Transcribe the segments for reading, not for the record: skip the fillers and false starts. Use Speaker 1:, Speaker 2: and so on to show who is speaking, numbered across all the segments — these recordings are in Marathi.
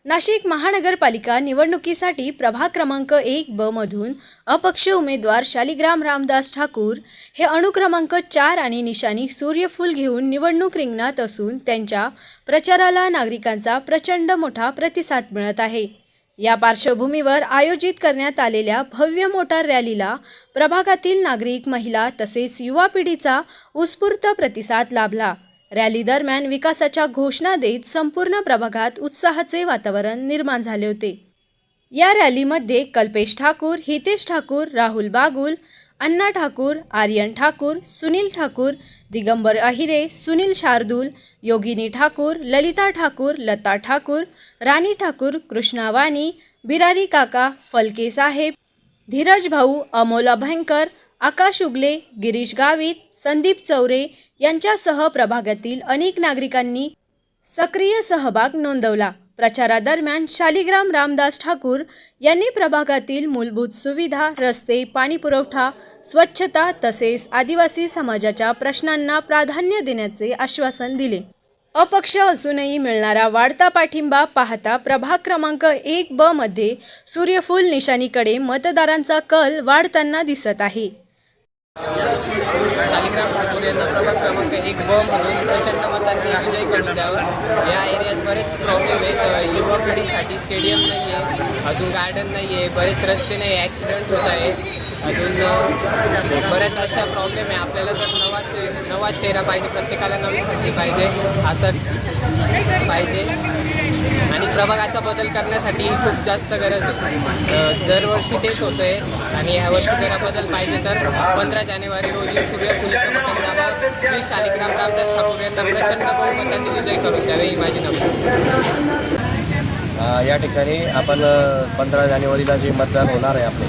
Speaker 1: नाशिक महानगरपालिका निवडणुकीसाठी प्रभाग क्रमांक 1 ब मधून अपक्ष उमेदवार शालिग्राम रामदास ठाकूर हे अनुक्रमांक 4 आणि निशाणी सूर्यफूल घेऊन निवडणूक रिंगणात असून त्यांच्या प्रचाराला नागरिकांचा प्रचंड मोठा प्रतिसाद मिळत आहे। या पार्श्वभूमीवर आयोजित करण्यात आलेल्या भव्य मोटार रॅलीला प्रभागातील नागरिक, महिला तसेच युवा पिढीचा उत्स्फूर्त प्रतिसाद लाभला। रॅली दरम्यान विकासाच्या घोषणा देत संपूर्ण प्रभागात उत्साहाचे वातावरण निर्माण झाले होते। या रॅलीमध्ये कल्पेश ठाकूर, हितेश ठाकूर, राहुल बागुल, अण्णा ठाकूर, आर्यन ठाकूर, सुनील ठाकूर, दिगंबर अहिरे, सुनील शार्दूल, योगिनी ठाकूर, ललिता ठाकूर, लता ठाकूर, राणी ठाकूर, कृष्णा वाणी, बिरारी काका, फलके साहेब, धीरज भाऊ, अमोल अभयंकर, आकाश उगले, गिरीश गावित, संदीप चौरे यांच्यासह प्रभागातील अनेक नागरिकांनी सक्रिय सहभाग नोंदवला। प्रचारादरम्यान शालिग्राम रामदास ठाकूर यांनी प्रभागातील मूलभूत सुविधा, रस्ते, पाणी पुरवठा, स्वच्छता तसेच आदिवासी समाजाच्या प्रश्नांना प्राधान्य देण्याचे आश्वासन दिले। अपक्ष असूनही मिळणारा वाढता पाठिंबा पाहता प्रभाग क्रमांक 1 ब मध्ये सूर्यफूल निशाणीकडे मतदारांचा कल वाढताना दिसत आहे।
Speaker 2: शालिग्राम ठाकूर यांना प्रभाग क्रमांक 1 ब मधून प्रचंड मतांनी विजय करून द्यावं। या एरियात बरेच प्रॉब्लेम आहेत। युवा पिढीसाठी स्टेडियम नाही आहे, अजून गार्डन नाही आहे, बरेच रस्ते नाही, ॲक्सिडेंट होत आहे, अजून बऱ्याच अशा प्रॉब्लेम आहे। आपल्याला जर नवा चेहरा पाहिजे, प्रत्येकाला नवी संधी पाहिजे असं पाहिजे आणि प्रभागाचा बदल करण्यासाठी खूप जास्त गरज आहे। दरवर्षी तेच होतं आहे आणि यावर्षी जरा बदल पाहिजे तर 15 जानेवारी रोजी सूर्यफूलचं बटन दाबावं, श्री शालिग्राम रामदास ठाकूर यांना प्रचंड बहुमतांनी विजय करून द्यावे ही माझी नम्र।
Speaker 3: या ठिकाणी आपण 15 जानेवारीला जे मतदान होणार आहे आपले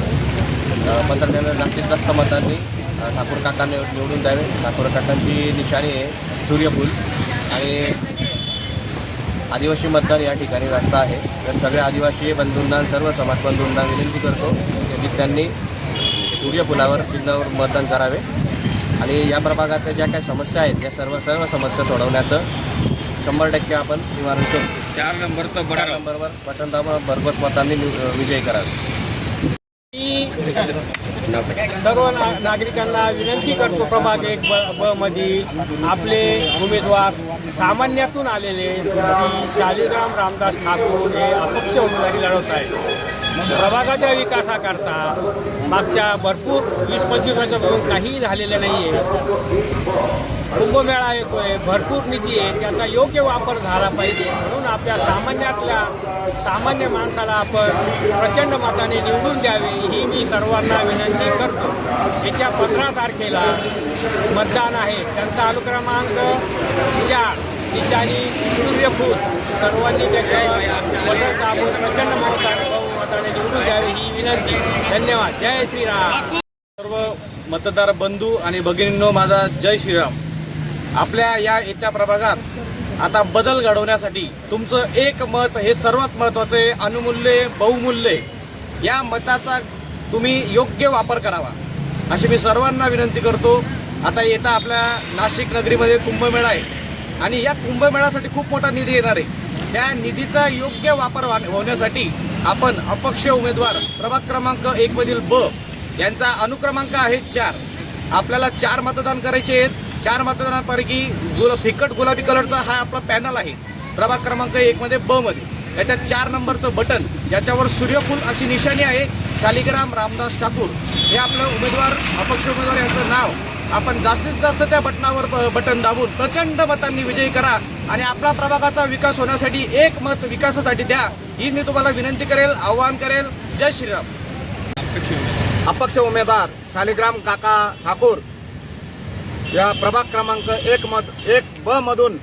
Speaker 3: 15 जानेवारी जास्तीत जास्त मतांनी ठाकूर काकांना निवडून द्यावे। ठाकूर काकांची निशाणी आहे सूर्यफूल आणि आदिवासी मतदान या ठिकाणी जास्त आहे। तर सगळे आदिवासी बंधूंना, सर्व समाज बंधूंना विनंती करतो की त्यांनी सूर्यफुलावर चिन्हावर मतदान करावे आणि या प्रभागातल्या ज्या काही समस्या आहेत त्या सर्व समस्या सोडवण्याचं 100% आपण निवारण करू।
Speaker 4: 4 नंबरचं
Speaker 3: नंबरवर बटन दाबून भरघोस मतांनी विजयी करावे।
Speaker 5: सर्व नागरिकांना विनंती करतो प्रभाग 1 ब मधील आपले उमेदवार सामान्यातून आलेले श्री शालिग्राम रामदास ठाकूर हे अपक्ष उमेदवारी लढवत आहेत। प्रभागाच्या विकासाकरता मागच्या भरपूर 20-25 वर्षापासून काही झालेलं नाही आहे। कुंभमेळा येतोय, भरपूर निधी आहे, त्याचा योग्य वापर झाला पाहिजे म्हणून आपल्या सामान्य माणसाला आपण प्रचंड मताने निवडून द्यावे ही मी सर्वांना विनंती करतो। येत्या 15 तारखेला मतदान आहे, त्यांचा अनुक्रमांक 4 निशाणी सूर्यफूल, सर्वांनी त्याच्या बटन दाबून प्रचंड बहुमताने निवडून द्यावे ही विनंती। धन्यवाद। जय श्रीराम।
Speaker 4: सर्व मतदार बंधू आणि भगिनींनो, माझा जय श्रीराम। आपल्या या येत्या प्रभागात आता बदल घडवण्यासाठी तुमचं एक मत हे सर्वात महत्त्वाचं आहे, अनुमूल्य बहुमूल्य। या मताचा तुम्ही योग्य वापर करावा अशी मी सर्वांना विनंती करतो। आता येता आपल्या नाशिक नगरीमध्ये कुंभमेळा आहे आणि या कुंभमेळ्यासाठी खूप मोठा निधी येणार आहे। त्या निधीचा योग्य वापर होण्यासाठी आपण अपक्ष उमेदवार प्रभाग क्रमांक 1 मधील ब यांचा अनुक्रमांक आहे 4। आपल्याला 4 मतदान करायचे आहेत। 4 मतदानापैकी फिकट गुलाबी कलरचा हा आपला पॅनल आहे प्रभाग क्रमांक 1 मध्ये ब मध्ये। त्याच्यात 4 नंबरचं बटन ज्याच्यावर सूर्यफूल अशी निशाणी आहे, शालिग्राम रामदास ठाकूर हे आपलं उमेदवार, अपक्ष उमेदवार यांचं नाव आपण जास्तीत जास्त त्या बटनावर बटन दाबून प्रचंड मतांनी विजयी करा आणि आपला प्रभागाचा विकास होण्यासाठी एक मत विकासासाठी द्या ही मी तुम्हाला विनंती करेल, आवाहन करेल। जय श्रीराम।
Speaker 6: अपक्ष उमेदवार शालिग्राम काका ठाकूर या प्रभाग क्रमांक 1 ब मधून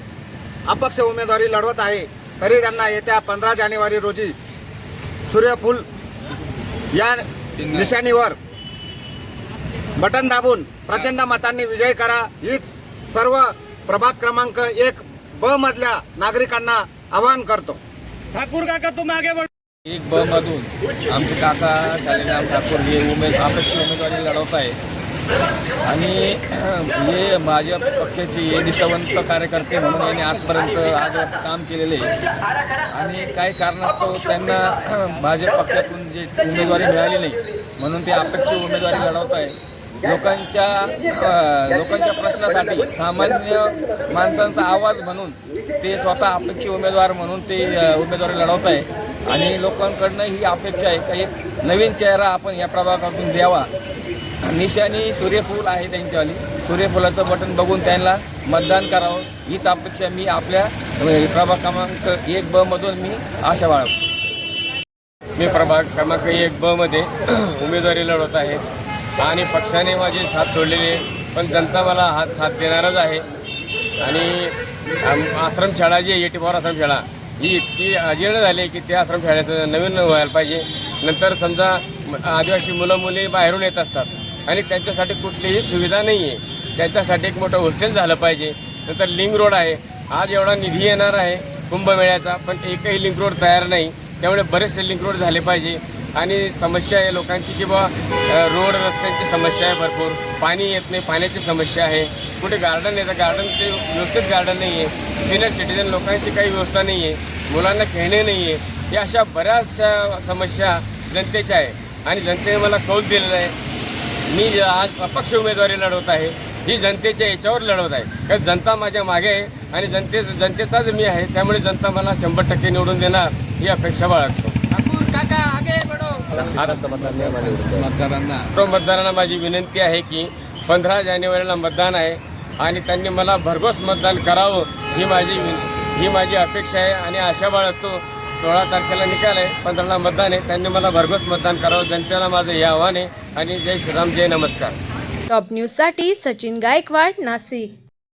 Speaker 6: अपक्ष उमेदवारी लढवत आहे। तरी त्यांना येत्या 15 जानेवारी रोजी सूर्यफूल या निशाणीवर बटन दाबून प्रचंड मतांनी विजय करा हीच सर्व प्रभाग क्रमांक 1 ब मधल्या नागरिकांना आवाहन करतो।
Speaker 4: ठाकूर काका तुम आगे बढ़ो।
Speaker 3: 1 ब मधून आमचे काका शालिग्राम ठाकूर हे अपक्ष उमेदवारी लढवत आहे
Speaker 7: आणि हे माझ्या पक्षाचे निष्ठावंत कार्यकर्ते म्हणून यांनी आजपर्यंत आज काम केलेले आहे आणि काही कारणास्तव त्यांना भाजप पक्षातून जे उमेदवारी मिळाली नाही म्हणून ते अपेक्षित उमेदवारी लढवत आहे. लोकांच्या प्रश्नासाठी सामान्य माणसांचा आवाज म्हणून ते स्वतः अपेक्षित उमेदवार म्हणून ते उमेदवारी लढवत आहे आणि लोकांकडनं ही अपेक्षा आहे का एक नवीन चेहरा आपण या प्रभागातून द्यावा. निशाणी सूर्यफूल आहे त्यांच्यावाली, सूर्यफुलाचं बटन बघून त्यांना मतदान करावं हीच अपेक्षा मी आपल्या प्रभाग क्रमांक 1 मधून मी आशा बाळगतो.
Speaker 8: मी प्रभाग क्रमांक 1 मध्ये उमेदवारी लढवत आहे आणि पक्षाने माझी साथ सोडलेली आहे, पण जनता मला साथ देणारच आहे. आणि आश्रमशाळा जी आहे 84 आश्रमशाळा ही इतकी अजीर्ण झाली आहे की त्या आश्रमशाळेचं नवीन व्हायला पाहिजे. नंतर समजा आदिवासी मुलं मुली बाहेरून येत असतात आणि त्यांच्यासाठी कुठलीही सुविधा नाही आहे, त्यांच्यासाठी एक मोठं हॉस्टेल झालं पाहिजे. नंतर लिंक रोड आहे, आज एवढा निधी येणार आहे कुंभमेळ्याचा पण एकही लिंक रोड तयार नाही, त्यामुळे बरेचसे लिंक रोड झाले पाहिजे. आणि समस्या आहे लोकांची की बा रोड रस्त्यांची समस्या आहे, भरपूर पाणी येत नाही, पाण्याची समस्या आहे. कुठे गार्डन येतं, गार्डनचे व्यवस्थित गार्डन नाही आहे, सिनियर सिटीजन लोकांची काही व्यवस्था नाही आहे, मुलांना खेळणे नाही आहे. या अशा बऱ्याचशा समस्या जनतेच्या आहे आणि जनतेने मला कौल दिलेला आहे. मी आज अपक्ष उमेदवारी लढवत आहे, ही जनतेच्या याच्यावर लढवत आहे कारण जनता माझ्या मागे आहे आणि जनतेचाच मी आहे, त्यामुळे जनता मला 100% निवडून देणार ही अपेक्षा बाळगतो. मतदारांना माझी विनंती आहे की 15 जानेवारीला मतदान आहे आणि त्यांनी मला भरघोस मतदान करावं ही माझी अपेक्षा आहे आणि आशा बाळगतो. 16 तारखेला निकाल आहे, 15ला मतदान आहे, त्यांनी मला भरघोस मतदान करावं. जनतेला माझं हे आव्हान आहे आणि जय श्रीराम, जय नमस्कार.
Speaker 1: टॉप न्यूजसाठी सचिन गायकवाड, नाशिक.